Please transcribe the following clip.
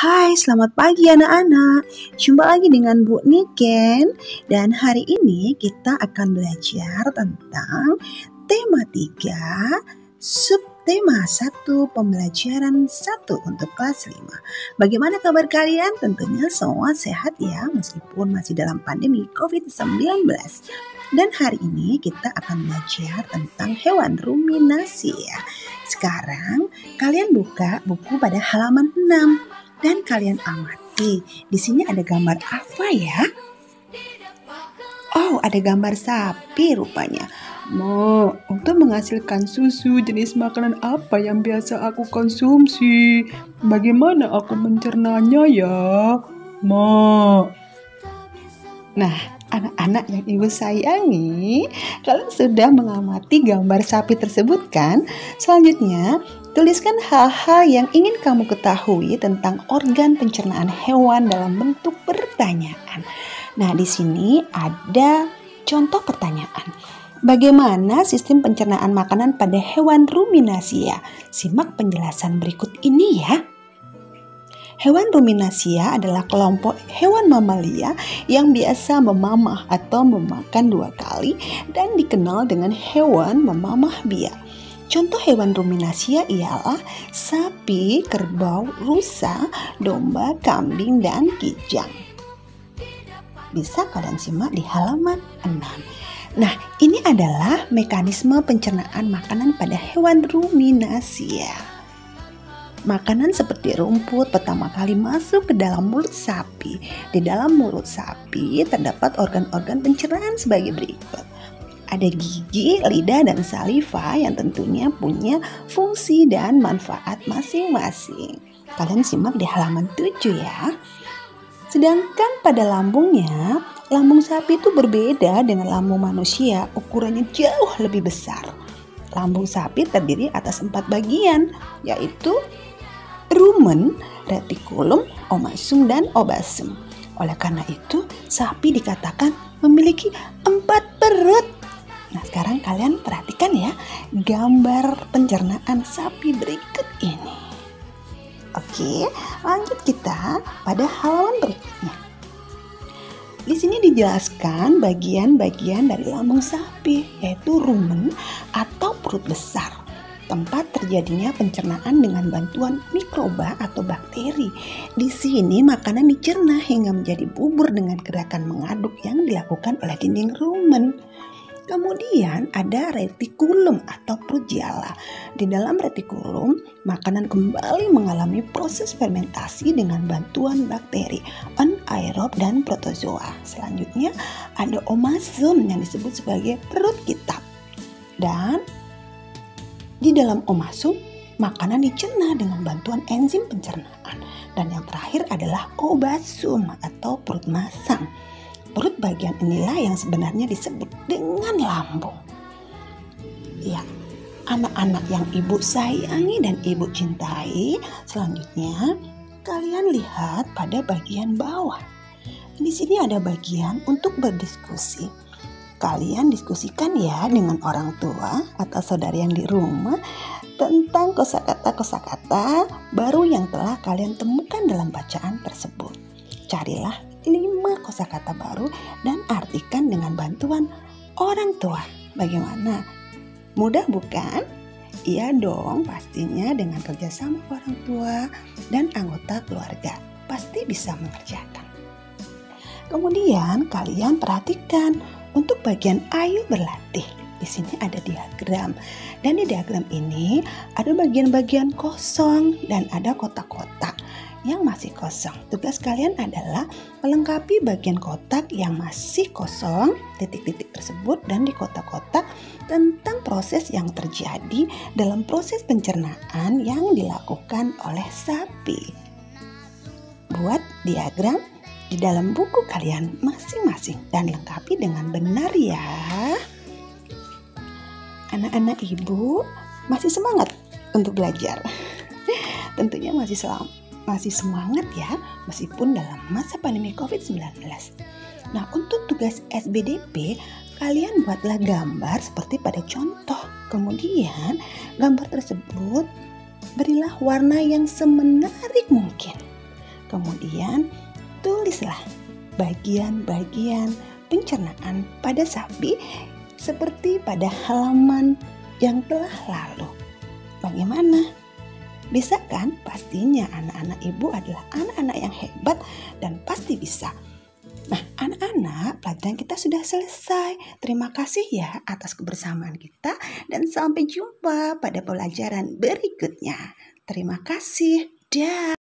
Hai, selamat pagi anak-anak. Jumpa lagi dengan Bu Niken. Dan hari ini kita akan belajar tentang tema 3, subtema 1, pembelajaran 1 untuk kelas 5. Bagaimana kabar kalian? Tentunya semua sehat ya, meskipun masih dalam pandemi COVID-19. Dan hari ini kita akan belajar tentang hewan ruminasi ya. Sekarang kalian buka buku pada halaman 6. Dan kalian amati, di sini ada gambar apa ya? Oh, ada gambar sapi rupanya. Ma, untuk menghasilkan susu jenis makanan apa yang biasa aku konsumsi? Bagaimana aku mencernanya ya? Ma. Nah, anak-anak yang ibu sayangi, kalian sudah mengamati gambar sapi tersebut kan? Selanjutnya, tuliskan hal-hal yang ingin kamu ketahui tentang organ pencernaan hewan dalam bentuk pertanyaan. Nah, di sini ada contoh pertanyaan. Bagaimana sistem pencernaan makanan pada hewan ruminasia? Simak penjelasan berikut ini ya. Hewan ruminasia adalah kelompok hewan mamalia yang biasa memamah atau memakan 2 kali dan dikenal dengan hewan memamah biak. Contoh hewan ruminasia ialah sapi, kerbau, rusa, domba, kambing, dan kijang. Bisa kalian simak di halaman 6. Nah, ini adalah mekanisme pencernaan makanan pada hewan ruminasia. Makanan seperti rumput pertama kali masuk ke dalam mulut sapi. Di dalam mulut sapi terdapat organ-organ pencernaan sebagai berikut. Ada gigi, lidah, dan saliva yang tentunya punya fungsi dan manfaat masing-masing. Kalian simak di halaman 7 ya. Sedangkan pada lambungnya, lambung sapi itu berbeda dengan lambung manusia, ukurannya jauh lebih besar. Lambung sapi terdiri atas 4 bagian, yaitu rumen, retikulum, omasum, dan obasum. Oleh karena itu, sapi dikatakan memiliki 4 perut. Nah, sekarang kalian perhatikan ya gambar pencernaan sapi berikut ini. Oke, lanjut kita pada halaman berikutnya. Di sini dijelaskan bagian-bagian dari lambung sapi, yaitu rumen atau perut besar. Tempat terjadinya pencernaan dengan bantuan mikroba atau bakteri. Di sini makanan dicerna hingga menjadi bubur dengan gerakan mengaduk yang dilakukan oleh dinding rumen. Kemudian ada retikulum atau perut jala. Di dalam retikulum, makanan kembali mengalami proses fermentasi dengan bantuan bakteri, anaerob, dan protozoa. Selanjutnya ada omasum yang disebut sebagai perut kitab. Dan di dalam omasum, makanan dicerna dengan bantuan enzim pencernaan. Dan yang terakhir adalah obasum atau perut masam. Perut bagian inilah yang sebenarnya disebut dengan lambung. Ya, anak-anak yang ibu sayangi dan ibu cintai, selanjutnya kalian lihat pada bagian bawah. Di sini ada bagian untuk berdiskusi. Kalian diskusikan ya dengan orang tua atau saudara yang di rumah tentang kosakata-kosakata baru yang telah kalian temukan dalam bacaan tersebut. Carilah 5 kosakata baru dan artikan dengan bantuan orang tua. Bagaimana? Mudah bukan? Iya dong, pastinya dengan kerjasama orang tua dan anggota keluarga pasti bisa mengerjakan. Kemudian kalian perhatikan untuk bagian ayo berlatih. Di sini ada diagram. Dan di diagram ini ada bagian-bagian kosong dan ada kotak-kotak yang masih kosong. Tugas kalian adalah melengkapi bagian kotak yang masih kosong, titik-titik tersebut, dan di kotak-kotak tentang proses yang terjadi dalam proses pencernaan yang dilakukan oleh sapi. Buat diagram di dalam buku kalian masing-masing dan lengkapi dengan benar ya. Anak-anak ibu masih semangat untuk belajar. Tentunya masih semangat ya, meskipun dalam masa pandemi COVID-19. Nah, untuk tugas SBDP, kalian buatlah gambar seperti pada contoh. Kemudian, gambar tersebut berilah warna yang semenarik mungkin. Kemudian tulislah bagian-bagian pencernaan pada sapi seperti pada halaman yang telah lalu. Bagaimana? Bisa kan? Pastinya anak-anak ibu adalah anak-anak yang hebat dan pasti bisa. Nah, anak-anak, pelajaran kita sudah selesai. Terima kasih ya atas kebersamaan kita dan sampai jumpa pada pelajaran berikutnya. Terima kasih. Dah.